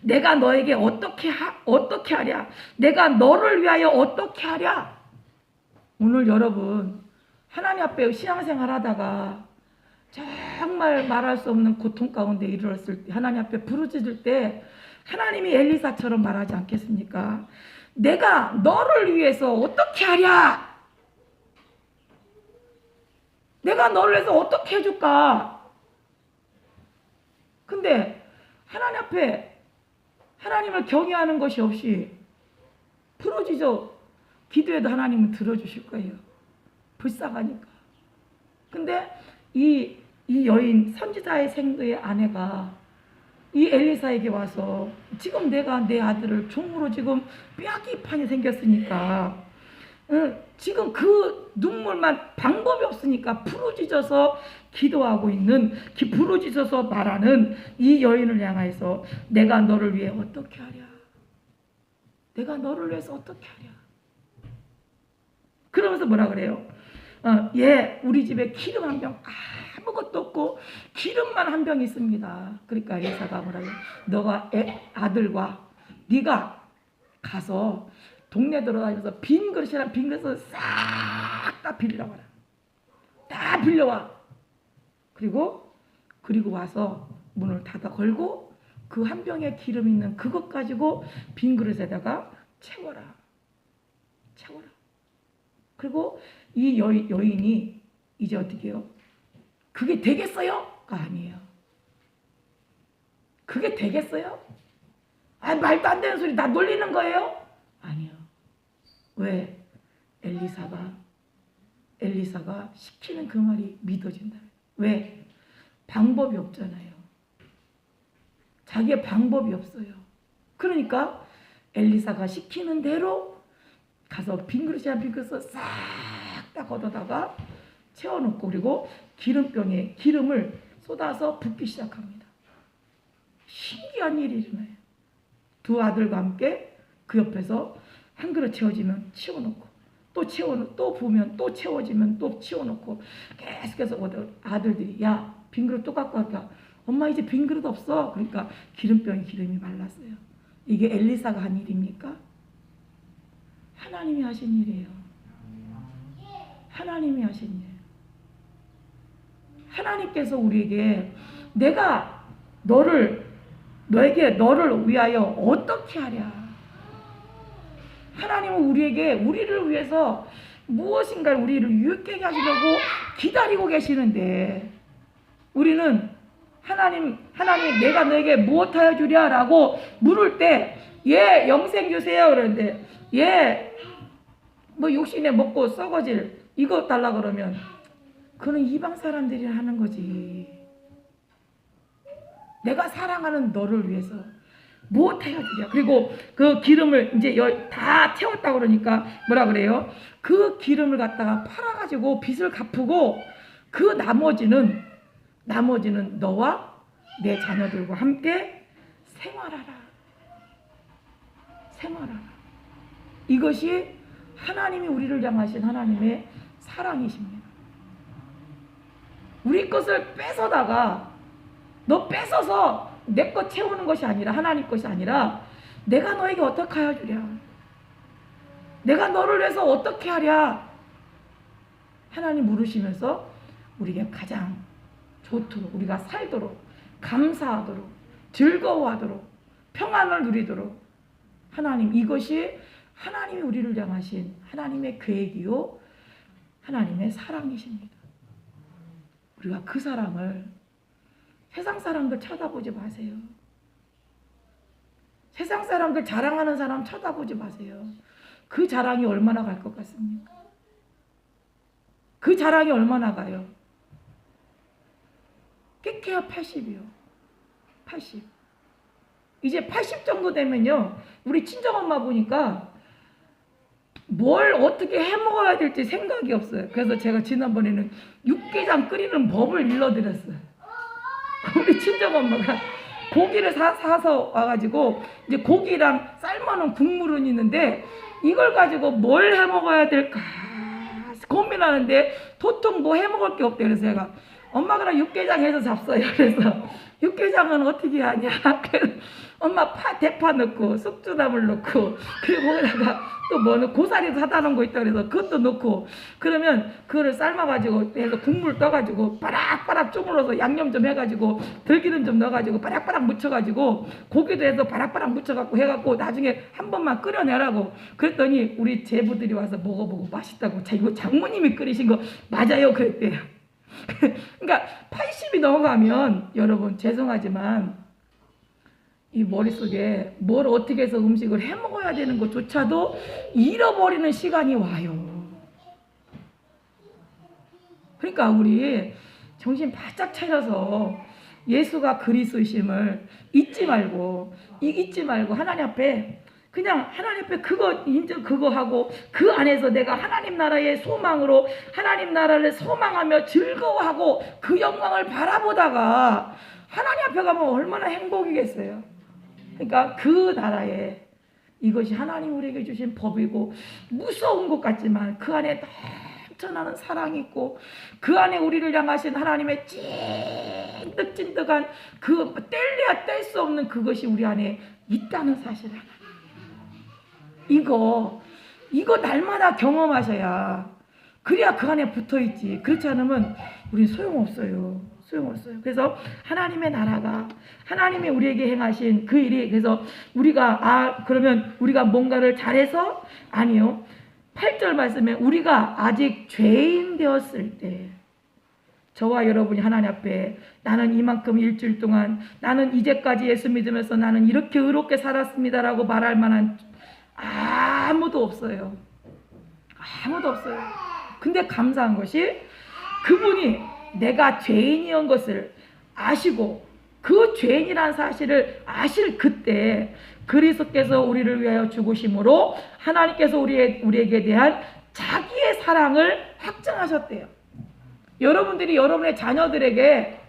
내가 너에게 어떻게 하랴? 내가 너를 위하여 어떻게 하랴? 오늘 여러분 하나님 앞에 신앙생활 하다가 정말 말할 수 없는 고통 가운데 이르렀을 때 하나님 앞에 부르짖을 때 하나님이 엘리사처럼 말하지 않겠습니까? 내가 너를 위해서 어떻게 하랴? 내가 너를 위해서 어떻게 해줄까? 근데 하나님 앞에 하나님을 경외하는 것이 없이 부르짖어 기도해도 하나님은 들어주실 거예요. 불쌍하니까. 근데 이 여인 선지자의 생도의 아내가 이 엘리사에게 와서 지금 내가 내 아들을 종으로 지금 뼈아기 판이 생겼으니까 지금 그 눈물만 방법이 없으니까 부르짖어서 기도하고 있는 부르짖어서 말하는 이 여인을 향해서 내가 너를 위해 어떻게 하랴? 내가 너를 위해서 어떻게 하랴? 그러면서 뭐라 그래요? 우리 집에 기름 한 병 아무것도 없고 기름만 한 병 있습니다. 그러니까 엘리사가 뭐라고, 너가 아들과 네가 가서 동네 돌아다니면서 빈 그릇이랑 빈 그릇을 싹 다 빌려와라. 다 빌려와. 그리고 와서 문을 닫아 걸고 그 한 병에 기름 있는 그것 가지고 빈 그릇에다가 채워라. 그리고 이 여인이 이제 어떻게 해요? 그게 되겠어요? 아니에요. 그게 되겠어요? 말도 안 되는 소리, 나 놀리는 거예요? 아니요. 왜? 엘리사가 시키는 그 말이 믿어진다. 왜? 방법이 없잖아요. 자기의 방법이 없어요. 그러니까 엘리사가 시키는 대로 가서 빈 그릇이랑 빈 그릇을 싹 다 걷어다가 채워놓고 그리고 기름병에 기름을 쏟아서 붓기 시작합니다. 신기한 일이 일어나요. 두 아들과 함께 그 옆에서 한 그릇 채워지면 치워놓고 또 부으면 또 채워지면 또 치워놓고 계속해서 아들들이 야 빈 그릇 또 갖고 갈까? 엄마 이제 빈 그릇 없어. 그러니까 기름병에 기름이 말랐어요. 이게 엘리사가 한 일입니까? 하나님이 하신 일이에요. 하나님이 하신 일. 하나님께서 우리에게 내가 너에게 너를 위하여 어떻게 하랴. 하나님은 우리를 위해서 무엇인가를 우리를 유익하게 하시려고 기다리고 계시는데 우리는 하나님이 내가 너에게 무엇하여 주랴라고 물을 때 예 영생 주세요 그러는데 예 뭐 욕심에 먹고 썩어질 이거 달라 그러면 그는 이방 사람들이 하는 거지. 내가 사랑하는 너를 위해서 무엇하여 주랴. 그리고 그 기름을 이제 다 채웠다 그러니까 뭐라 그래요? 그 기름을 갖다가 팔아가지고 빚을 갚고 그 나머지는 너와 내 자녀들과 함께 생활하라. 이것이 하나님이 우리를 향하신 하나님의 사랑이십니다. 우리 것을 뺏어다가 너 뺏어서 내 것 채우는 것이 아니라 하나님 것이 아니라 내가 너에게 어떻게 하여 주랴. 내가 너를 위해서 어떻게 하랴. 하나님 물으시면서 우리에게 가장 좋도록 우리가 살도록 감사하도록 즐거워하도록 평안을 누리도록 하나님 이것이 하나님이 우리를 향하신 하나님의 계획이요 하나님의 사랑이십니다. 우리가 그 사랑을 세상 사람들 쳐다보지 마세요. 세상 사람들 자랑하는 사람 쳐다보지 마세요. 그 자랑이 얼마나 갈 것 같습니까? 그 자랑이 얼마나 가요? 깨끗해야 80이요. 80. 이제 80 정도 되면요. 우리 친정엄마 보니까 뭘 어떻게 해먹어야 될지 생각이 없어요. 그래서 제가 지난번에는 육개장 끓이는 법을 일러드렸어요. 우리 친정엄마가 고기를 사서 와가지고 이제 고기랑 삶아놓은 국물은 있는데 이걸 가지고 뭘 해먹어야 될까 고민하는데 도통 뭐 해먹을 게 없대요. 그래서 제가 엄마 그럼 육개장 해서 잡숴요. 그래서 육개장은 어떻게 하냐. 그래서 엄마 대파 넣고 숙주나물 넣고 그리고 거기다가 또 뭐는 고사리도 사다 놓은 거 있다 그래서 그것도 넣고 그러면 그거를 삶아가지고 해서 국물 떠가지고 바락바락 쪼물어서 양념 좀 해가지고 들기름 좀 넣어가지고 바락바락 묻혀가지고 고기도 해서 바락바락 묻혀갖고 해갖고 나중에 한 번만 끓여내라고 그랬더니 우리 제부들이 와서 먹어보고 맛있다고 이거 장모님이 끓이신 거 맞아요 그랬대요. 그러니까 80이 넘어가면 여러분 죄송하지만 이 머릿속에 뭘 어떻게 해서 음식을 해 먹어야 되는 것조차도 잃어버리는 시간이 와요. 그러니까 우리 정신 바짝 차려서 예수가 그리스도이심을 잊지 말고 하나님 앞에 그냥 하나님 앞에 그거 하고 그 안에서 내가 하나님 나라의 소망으로 하나님 나라를 소망하며 즐거워하고 그 영광을 바라보다가 하나님 앞에 가면 얼마나 행복이겠어요. 그러니까 그 나라에 이것이 하나님 우리에게 주신 법이고 무서운 것 같지만 그 안에 넘쳐나는 사랑이 있고 그 안에 우리를 향하신 하나님의 찐득찐득한 그 뗄래야 뗄 수 없는 그것이 우리 안에 있다는 사실을 이거 날마다 경험하셔야 그래야 그 안에 붙어있지. 그렇지 않으면 우린 소용없어요. 그래서 하나님의 나라가 하나님이 우리에게 행하신 그 일이 그래서 우리가 그러면 우리가 뭔가를 잘해서 아니요. 8절 말씀에 우리가 아직 죄인 되었을 때 저와 여러분이 하나님 앞에 나는 이만큼 일주일 동안 나는 이제까지 예수 믿으면서 나는 이렇게 의롭게 살았습니다라고 말할 만한 아무도 없어요. 근데 감사한 것이 그분이 내가 죄인이었던 것을 아시고 그 죄인이라는 사실을 아실 그때 그리스도께서 우리를 위하여 죽으심으로 하나님께서 우리에게 대한 자기의 사랑을 확증하셨대요. 여러분들이 여러분의 자녀들에게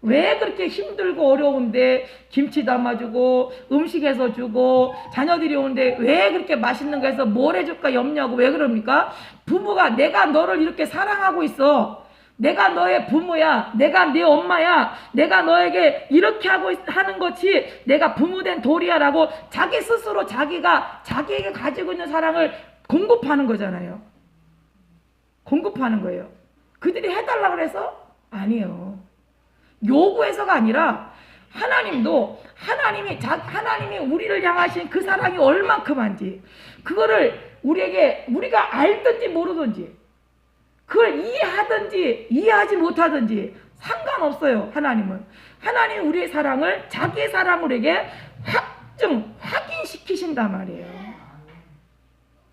왜 그렇게 힘들고 어려운데 김치 담아주고 음식해서 주고 자녀들이 오는데 왜 그렇게 맛있는 거 해서 뭘 해줄까 염려하고 왜 그럽니까? 부모가 내가 너를 이렇게 사랑하고 있어. 내가 너의 부모야. 내가 네 엄마야. 내가 너에게 이렇게 하는 것이 내가 부모된 도리야 라고 자기 스스로 자기가 자기에게 가지고 있는 사랑을 공급하는 거잖아요. 공급하는 거예요. 그들이 해달라고 그래서? 아니에요. 요구해서가 아니라 하나님이 우리를 향하신 그 사랑이 얼만큼한지 그거를 우리가 알든지 모르든지 그걸 이해하든지 이해하지 못하든지 상관없어요. 하나님이 우리의 사랑을 자기의 사랑으로 우리에게 확인시키신단 말이에요.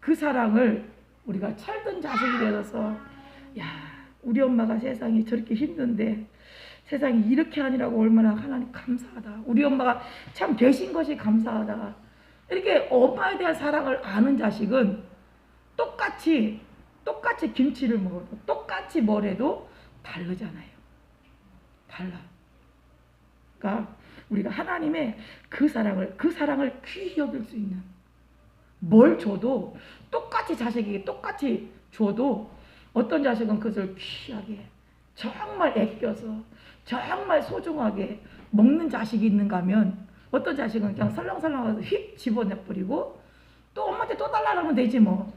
그 사랑을 우리가 철든 자식이 되어서 우리 엄마가 세상이 저렇게 힘든데 세상이 이렇게 아니라고 얼마나 하나님 감사하다. 우리 엄마가 참 되신 것이 감사하다. 이렇게 엄마에 대한 사랑을 아는 자식은 똑같이 김치를 먹어도 똑같이 뭘 해도 다르잖아요. 그러니까 우리가 하나님의 그 사랑을 귀히 여길 수 있는 뭘 줘도 똑같이 자식에게 똑같이 줘도 어떤 자식은 그것을 귀하게 정말 아껴서 정말 소중하게 먹는 자식이 있는가 하면 어떤 자식은 그냥 설렁설렁 휙 집어내버리고 또 엄마한테 또 달라고 하면 되지 뭐.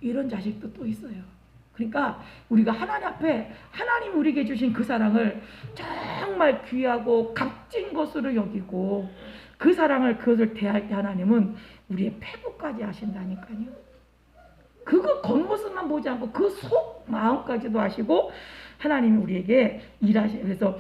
이런 자식도 또 있어요. 그러니까 우리가 하나님 앞에 하나님이 우리에게 주신 그 사랑을 정말 귀하고 값진 것으로 여기고 그 사랑을 그것을 대할 때 하나님은 우리의 패부까지 하신다니까요. 그거 겉모습만 보지 않고 그 속 마음까지도 아시고 하나님이 우리에게 일하시고 그래서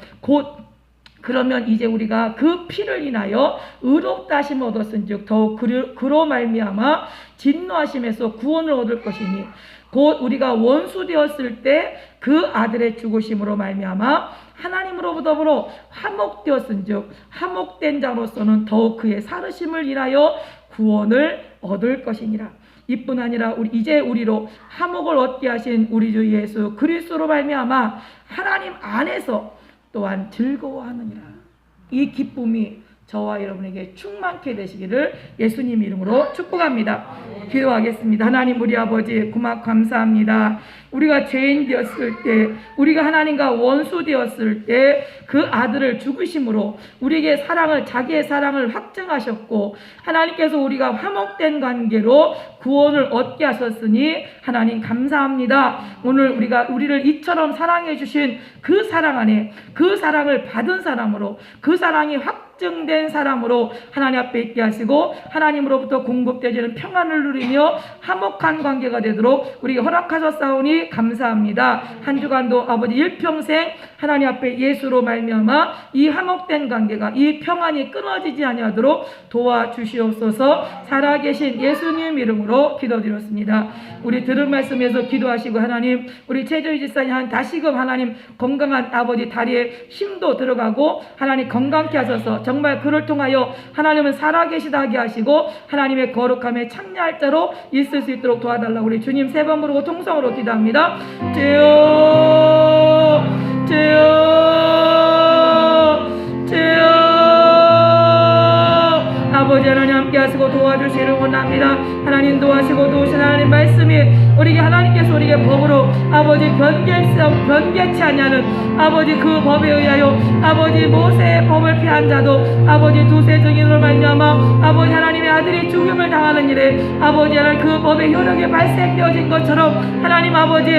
그러면 이제 우리가 그 피를 인하여 의롭다 하심을 얻었은즉 더욱 그로 말미암아 진노하심에서 구원을 얻을 것이니 곧 우리가 원수 되었을 때 그 아들의 죽으심으로 말미암아 하나님으로부터 더불어 화목되었은즉 화목된 자로서는 더욱 그의 살으심을 인하여 구원을 얻을 것이니라. 이뿐 아니라 이제 우리로 화목을 얻게 하신 우리 주 예수 그리스도로 말미암아 하나님 안에서 또한 즐거워하느니라. 이 기쁨이 저와 여러분에게 충만케 되시기를 예수님 이름으로 축복합니다. 기도하겠습니다. 하나님 우리 아버지 감사합니다. 우리가 죄인 되었을 때 우리가 하나님과 원수 되었을 때 그 아들을 죽으심으로 우리에게 자기의 사랑을 확증하셨고 하나님께서 우리가 화목된 관계로 구원을 얻게 하셨으니 하나님 감사합니다. 오늘 우리를 이처럼 사랑해 주신 그 사랑 안에 그 사랑을 받은 사람으로 그 사랑이 확증된 사람으로 하나님 앞에 있게 하시고 하나님으로부터 공급되지는 평안을 누리며 화목한 관계가 되도록 우리에게 허락하셨사오니 감사합니다. 한 주간도 아버지 일평생 하나님 앞에 예수로 말미암아 이 화목된 관계가 이 평안이 끊어지지 아니하도록 도와주시옵소서. 살아계신 예수님 이름으로 기도드렸습니다. 우리 들은 말씀에서 기도하시고 하나님 우리 최조희 집사님 다시금 하나님 건강한 아버지 다리에 힘도 들어가고 하나님 건강케 하셔서 정말 그를 통하여 하나님은 살아계시다게 하시고 하나님의 거룩함에 참여할 자로 있을 수 있도록 도와달라고 우리 주님 세 번 부르고 통성으로 기도합니다. 주여 주여 주여 아버지 아버지 하나님 함께 하시고 도와주시기를 원합니다. 하나님 도와시고 도우신 하나님 말씀이 우리에게 하나님께서 우리에게 법으로 아버지 변개치 아니하는 아버지 그 법에 의하여 아버지 모세의 법을 피한 자도 아버지 두세 증인으로 말미암아 아버지 하나님의 아들이 죽음을 당하는 일에 아버지 하나님 그 법의 효력이 발생되어진 것처럼 하나님 아버지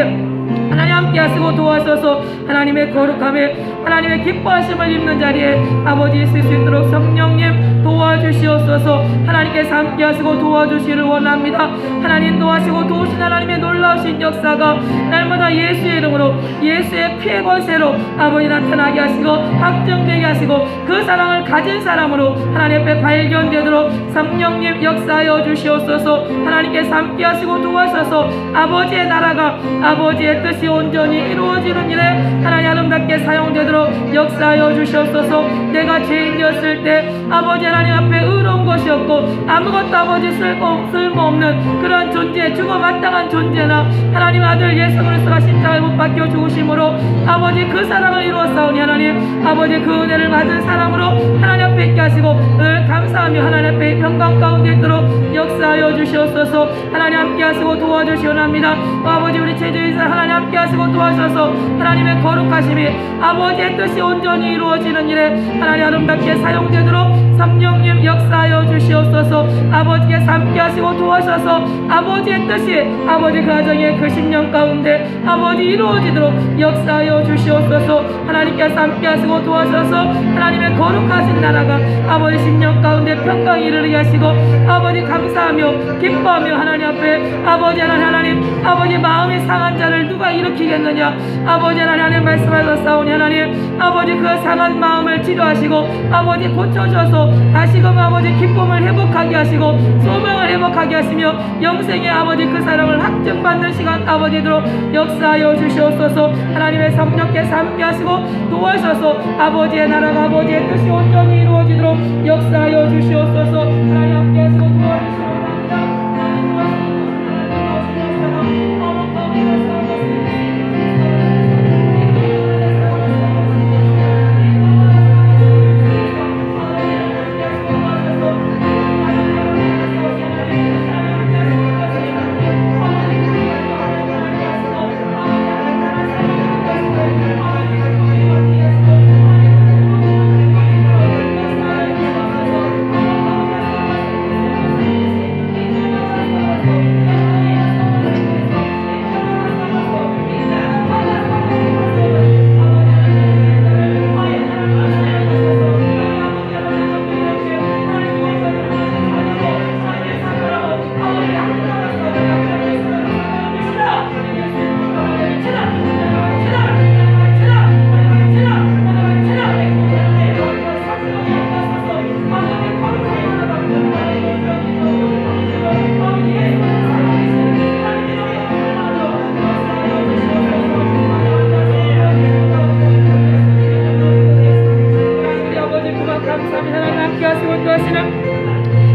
하나님 함께 하시고 도와셔서 하나님의 거룩함에 하나님의 기뻐하심을 입는 자리에 아버지 있을 수 있도록 성령님 도와주시옵소서. 하나님께서 함께 하시고 도와주시기를 원합니다. 하나님 도와시고 도우신 하나님의 놀라우신 역사가 날마다 예수의 이름으로 예수의 피의 권세로 아버지 나타나게 하시고 확정되게 하시고 그 사랑을 가진 사람으로 하나님 앞에 발견되도록 성령님 역사하여 주시옵소서. 하나님께서 함께 하시고 도와셔서 아버지의 나라가 아버지의 뜻이 온전히 이루어지는 일에 하나님 아름답게 사용되도록 역사하여 주시옵소서. 내가 죄인이었을 때 아버지 하나님 앞에 의로운 것이었고 아무것도 아버지 쓸모없는 그러한 존재, 죽어 마땅한 존재나 하나님 아들 예수 그리스도가 십자가에 못 박혀 죽으심으로 아버지 그 사랑을 이루었사오니 하나님 아버지 그 은혜를 받은 사람으로 하나님 앞에 있게 하시고 늘 감사하며 하나님 앞에 평강 가운데 있도록 역사하여 주시옵소서. 하나님 함께 하시고 도와주시옵나이다. 아버지 우리 제주에서 하나님 함께 하시고 도와주셔서 하나님의 거룩하심이 아버지의 뜻이 온전히 이루어지는 일에 하나님 아름답게 사용되도록 성령님 역사하여 주시옵소서. 아버지께서 함께 하시고 도와주셔서 아버지의 뜻이 아버지 가정의 그 10년 가운데 아버지 이루어지도록 역사하여 주시옵소서. 하나님께서 함께 하시고 도와주셔서 하나님의 거룩하신 나라가 아버지 10년 가운데 평강에 이르게 하시고 아버지 감사하며 기뻐하며 하나님 앞에 아버지 하나님 아버지 마음이 상한 자를 누가 일으키겠느냐. 아버지 하나님 말씀하셨사오니 하나님 아버지 그 상한 마음을 치료하시고 아버지 고쳐줘서 다시금 아버지 기쁨을 회복하게 하시고 소망을 회복하게 하시며 영생의 아버지 그 사랑을 확증받는 시간 아버지 되도록 역사하여 주시옵소서. 하나님의 성령께서 함께 하시고 도와주셔서 아버지의 나라가 아버지의 뜻이 온전히 이루어지도록 역사하여 주시옵소서. 하나님 함께 하시고 도와주시옵소서.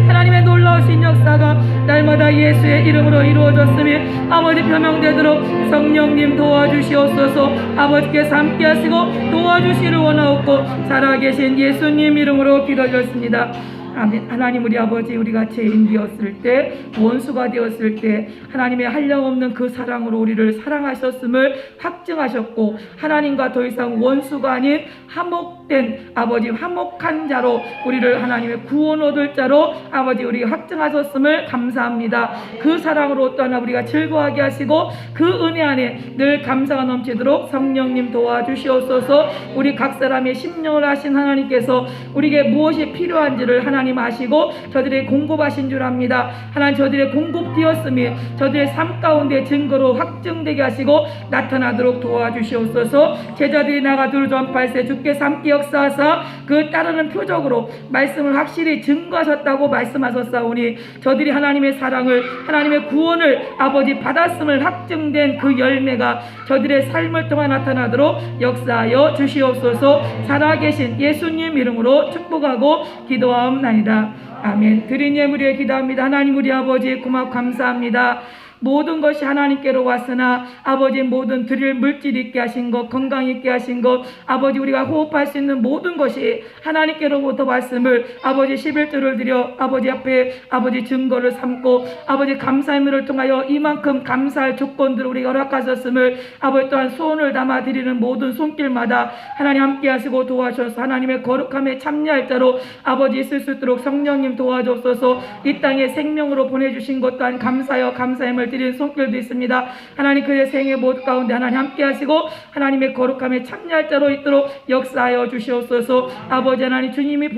하나님의 놀라우신 역사가 날마다 예수의 이름으로 이루어졌으니 아버지 표명되도록 성령님 도와주시옵소서. 아버지께서 함께 하시고 도와주시를 원하옵고 살아계신 예수님 이름으로 기도드렸습니다. 아멘. 하나님 우리 아버지 우리가 죄인 되었을 때 원수가 되었을 때 하나님의 한량없는 그 사랑으로 우리를 사랑하셨음을 확증하셨고 하나님과 더 이상 원수가 아닌 화목된 아버지 화목한 자로 우리를 하나님의 구원 얻을 자로 아버지 우리 확증하셨음을 감사합니다. 그 사랑으로 또한 우리가 즐거워하게 하시고 그 은혜 안에 늘 감사가 넘치도록 성령님 도와주시옵소서. 우리 각 사람의 심령을 하신 하나님께서 우리에게 무엇이 필요한지를 하나님 아시고 저들의 공급하신 줄 압니다. 하나님 저들의 공급되었음이 저들의 삶 가운데 증거로 확증되게 하시고 나타나도록 도와주시옵소서. 제자들이 나가 두루 전파할세 주께서 함께 역사하사 그 따르는 표적으로 말씀을 확실히 증거하셨다고 말씀하셨사오니 저들이 하나님의 사랑을 하나님의 구원을 아버지 받았음을 확증된 그 열매가 저들의 삶을 통해 나타나도록 역사하여 주시옵소서. 살아계신 예수님 이름으로 축복하고 기도하옵나이다. 아멘. 드린 예물에 기도합니다. 하나님 우리 아버지 고맙고 감사합니다. 모든 것이 하나님께로 왔으나 아버지 모든 드릴 물질 있게 하신 것, 건강 있게 하신 것, 아버지 우리가 호흡할 수 있는 모든 것이 하나님께로부터 왔음을 아버지 11조를 드려 아버지 앞에 아버지 증거를 삼고 아버지 감사의미를 통하여 이만큼 감사할 조건들을 우리가 허락하셨음을 아버지 또한 소원을 담아 드리는 모든 손길마다 하나님 함께 하시고 도와주셔서 하나님의 거룩함에 참여할 자로 아버지 있을 수 있도록 성령님 도와주옵소서. 이 땅에 생명으로 보내주신 것 또한 감사하여 감사함을 드리는 손길도 있습니다. 하나님 그의 생애 모두 가운데 하나님 함께 하시고 하나님의 거룩함에 참여할 자로 있도록 역사하여 주시옵소서. 아버지 하나님 주님이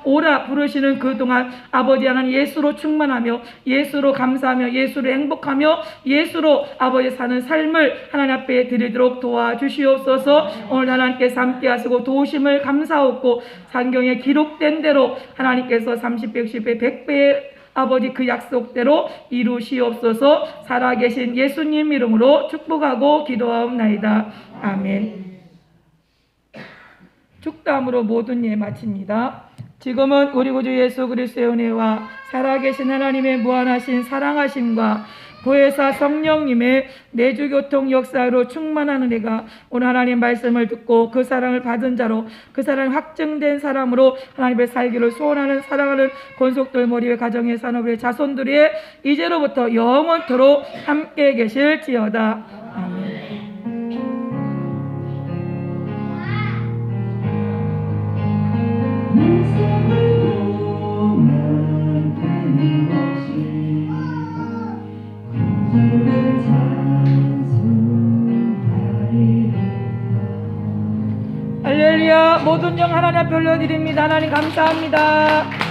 오라 부르시는 그동안 아버지 하나님 예수로 충만하며 예수로 감사하며 예수로 행복하며 예수로 아버지 사는 삶을 하나님 앞에 드리도록 도와주시옵소서. 오늘 하나님께서 함께 하시고 도우심을 감사하고 성경에 기록된 대로 하나님께서 30, 60배, 100배의 아버지 그 약속대로 이루시옵소서. 살아계신 예수님 이름으로 축복하고 기도하옵나이다. 아멘. 축담으로 모든 예 마칩니다. 지금은 우리 구주 예수 그리스도의 은혜와 살아계신 하나님의 무한하신 사랑하심과 보혜사 성령님의 내주교통 역사로 충만한 은혜가 오늘 하나님 말씀을 듣고 그 사랑을 받은 자로 그 사랑 확증된 사람으로 하나님의 살기를 소원하는 사랑하는 권속들 머리의 가정의 산업의 자손들의 이제로부터 영원토록 함께 계실지어다. 아멘. 할렐루야. 모든 영 하나님 앞에 올려드립니다. 하나님 감사합니다.